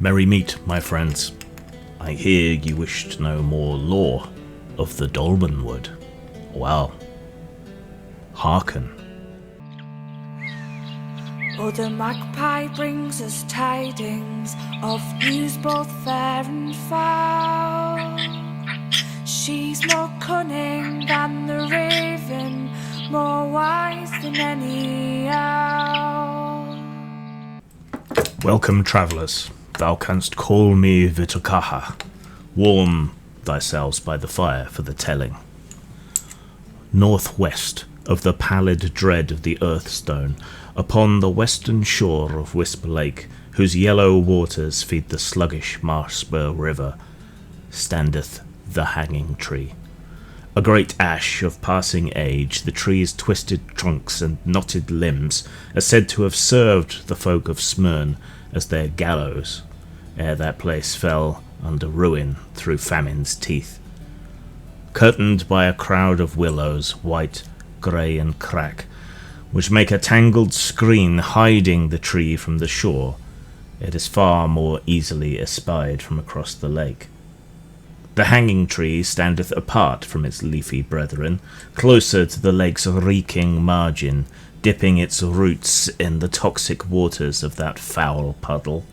Merry meet, my friends. I hear you wish to know more lore of the Dolmenwood. Well, hearken. Oh, the magpie brings us tidings of news both fair and foul. She's more cunning than the raven, more wise than any owl. Welcome, travellers. Thou canst call me Vitukaha. Warm thyselves by the fire for the telling. Northwest of the pallid dread of the Earthstone, upon the western shore of Wisp Lake, whose yellow waters feed the sluggish Marshspur River, standeth the Hanging Tree. A great ash of passing age, the tree's twisted trunks and knotted limbs are said to have served the folk of Smyrne as their gallows, ere that place fell under ruin through famine's teeth. Curtained by a crowd of willows, white, grey and crack, which make a tangled screen hiding the tree from the shore, it is far more easily espied from across the lake. The hanging tree standeth apart from its leafy brethren, closer to the lake's reeking margin, dipping its roots in the toxic waters of that foul puddle.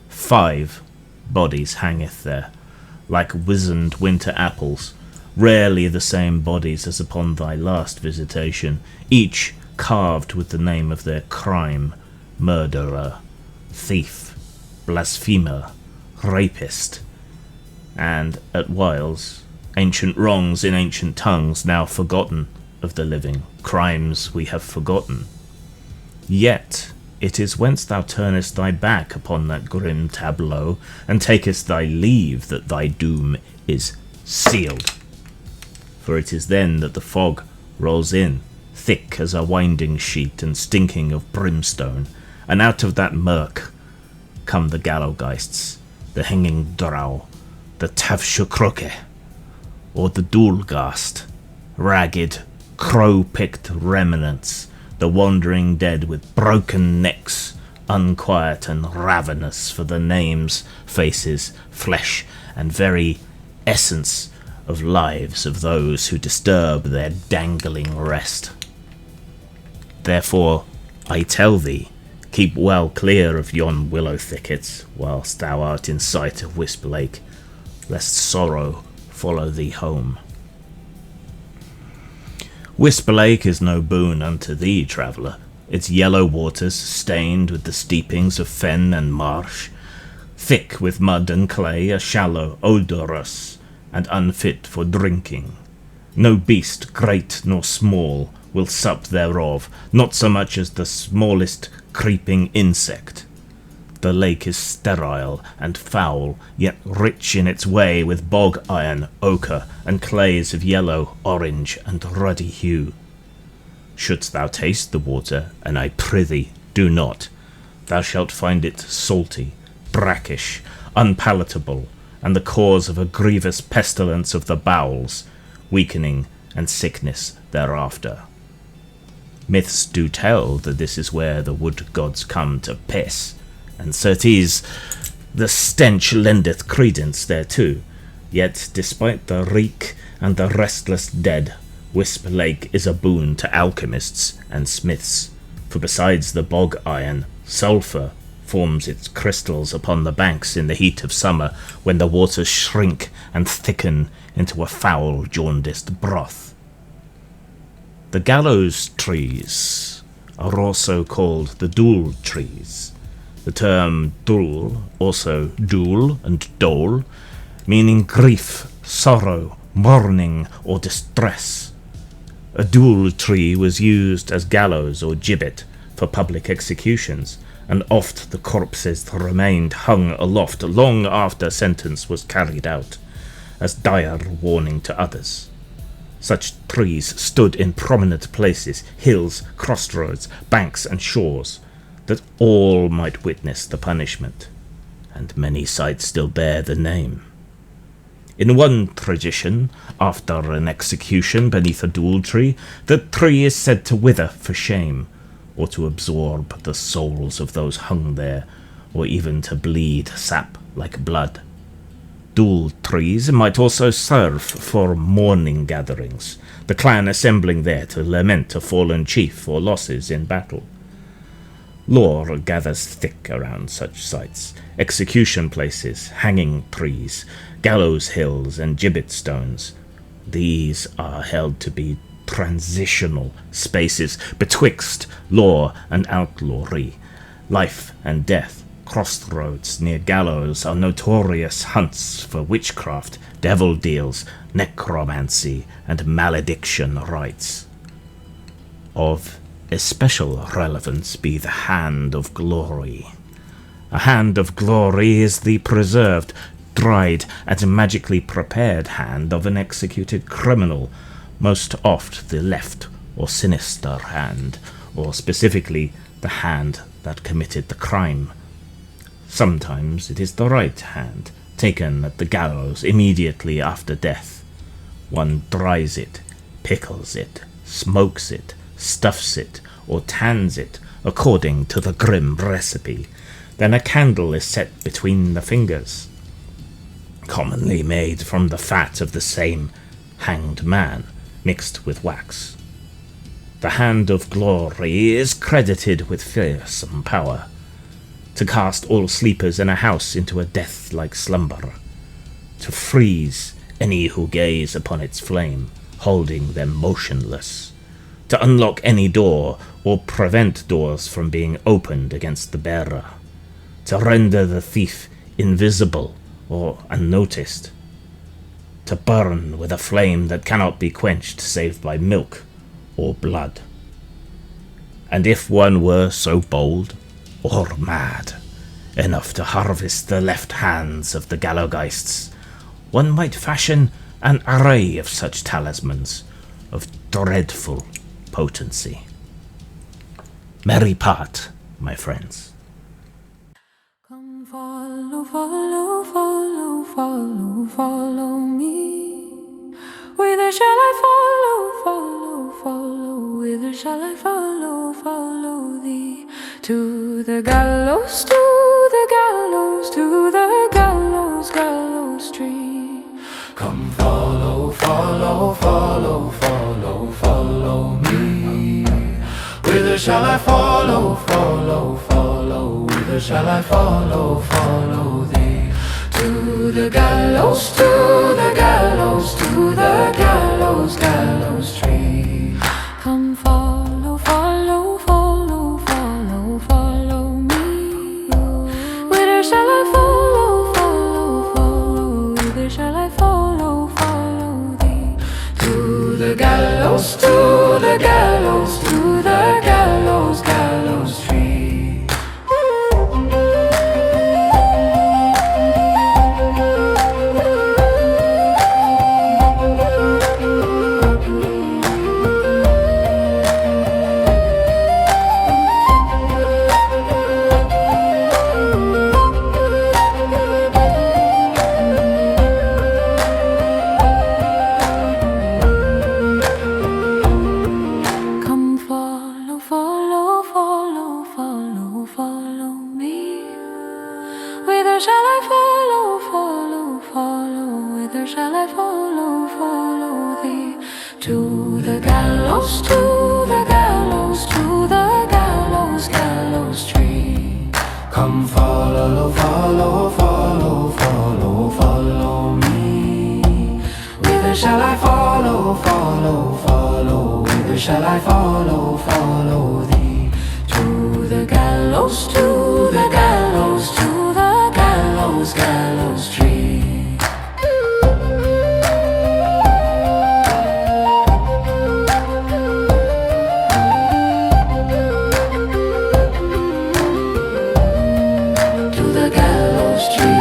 5 bodies hangeth there, like wizened winter apples, rarely the same bodies as upon thy last visitation, each carved with the name of their crime: murderer, thief, blasphemer, rapist, and, at whiles, ancient wrongs in ancient tongues now forgotten of the living, crimes we have forgotten. Yet it is whence thou turnest thy back upon that grim tableau, and takest thy leave that thy doom is sealed. For it is then that the fog rolls in, thick as a winding sheet and stinking of brimstone, and out of that murk come the gallowgeists, the hanging drow, the tavshukroke, or the doolgast, ragged, crow-picked remnants, the wandering dead with broken necks, unquiet and ravenous for the names, faces, flesh, and very essence of lives of those who disturb their dangling rest. Therefore, I tell thee, keep well clear of yon willow thickets, whilst thou art in sight of Wisp Lake, lest sorrow follow thee home. Wisp Lake is no boon unto thee, traveller. Its yellow waters, stained with the steepings of fen and marsh, thick with mud and clay, are shallow, odorous, and unfit for drinking. No beast, great nor small, will sup thereof, not so much as the smallest creeping insect. The lake is sterile and foul, yet rich in its way with bog iron, ochre, and clays of yellow, orange, and ruddy hue. Shouldst thou taste the water, and I prithee do not, thou shalt find it salty, brackish, unpalatable, and the cause of a grievous pestilence of the bowels, weakening and sickness thereafter. Myths do tell that this is where the wood gods come to piss, and certes the stench lendeth credence thereto. Yet despite the reek and the restless dead, Wisp Lake is a boon to alchemists and smiths, for besides the bog iron, sulphur forms its crystals upon the banks in the heat of summer, when the waters shrink and thicken into a foul jaundiced broth. The gallows trees are also called the dool trees. The term dool, also dool and dole, meaning grief, sorrow, mourning, or distress. A dool tree was used as gallows or gibbet for public executions, and oft the corpses remained hung aloft long after sentence was carried out, as dire warning to others. Such trees stood in prominent places, hills, crossroads, banks, and shores, that all might witness the punishment, and many sites still bear the name. In one tradition, after an execution beneath a dool tree, the tree is said to wither for shame, or to absorb the souls of those hung there, or even to bleed sap like blood. Dual trees might also serve for mourning gatherings, the clan assembling there to lament a fallen chief or losses in battle. Lore gathers thick around such sites: execution places, hanging trees, gallows hills, and gibbet stones. These are held to be transitional spaces betwixt law and outlawry. Life and death, crossroads near gallows, are notorious hunts for witchcraft, devil deals, necromancy, and malediction rites. Of especial relevance be the Hand of Glory. A Hand of Glory is the preserved, dried, and magically prepared hand of an executed criminal, most oft the left or sinister hand, or specifically the hand that committed the crime. Sometimes it is the right hand, taken at the gallows immediately after death. One dries it, pickles it, smokes it, stuffs it, or tans it, according to the grim recipe. Then a candle is set between the fingers, commonly made from the fat of the same hanged man, mixed with wax. The Hand of Glory is credited with fearsome power, to cast all sleepers in a house into a death-like slumber, to freeze any who gaze upon its flame, holding them motionless, to unlock any door or prevent doors from being opened against the bearer, to render the thief invisible or unnoticed, to burn with a flame that cannot be quenched save by milk or blood. And if one were so bold or mad enough to harvest the left hands of the Gallowgeists, one might fashion an array of such talismans of dreadful potency. Merry part, my friends. Come follow, follow, follow, follow, follow me. Whither shall I follow, follow, follow? Whither shall I follow, follow thee? To the gallows, to the gallows, to the gallows, gallows tree. Come follow, follow, follow, follow, follow me. Whither shall I follow, follow, follow? Whither shall I follow, follow thee? To the gallows, to the gallows, to the gallows, gallows tree. Come follow, follow, follow, follow, follow me. Whither shall I follow, follow, follow? Whither shall I follow, follow thee? To the gallows, to the gallows, to the gallows, gallows tree. Come follow, follow, follow, follow, follow me. Whither shall I follow, follow, follow? Whither shall I follow, follow thee? To the gallows, to the gallows, to the gallows, gallows tree. Come follow, follow, follow, follow, follow me. Whither shall I follow, follow, follow? Whither shall I follow, follow thee? To the gallows, to the gallows, to the gallows, gallows tree. To the gallows tree.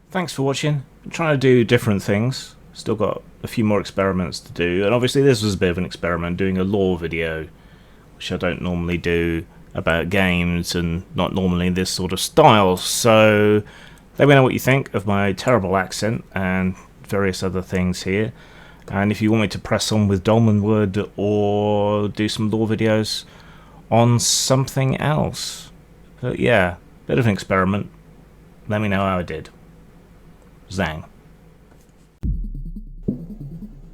Thanks for watching. I'm trying to do different things, Still got a few more experiments to do, and obviously this was a bit of an experiment, doing a lore video, which I don't normally do about games, and not normally this sort of style. So let me know what you think of my terrible accent and various other things here, and if you want me to press on with Dolmenwood or do some lore videos on something else. But yeah, bit of an experiment. Let me know how I did. Zang.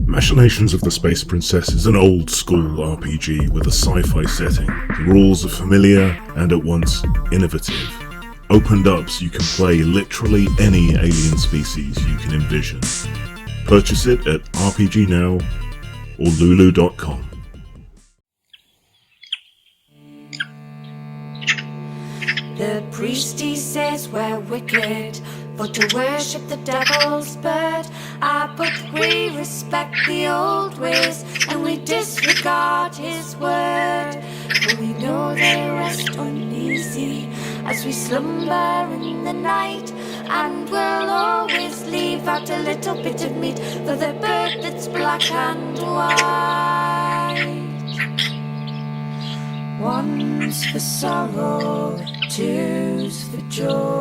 Machinations of the Space Princess is an old-school RPG with a sci-fi setting. The rules are familiar and at once innovative. Opened up so you can play literally any alien species you can envision. Purchase it at RPG Now or Lulu.com. The priest he says we're wicked, but to worship the devil's bird. But we respect the old ways, and we disregard his word. For we know they rest uneasy as we slumber in the night, and we'll always leave out a little bit of meat for the bird that's black and white. One's for sorrow, two's for joy.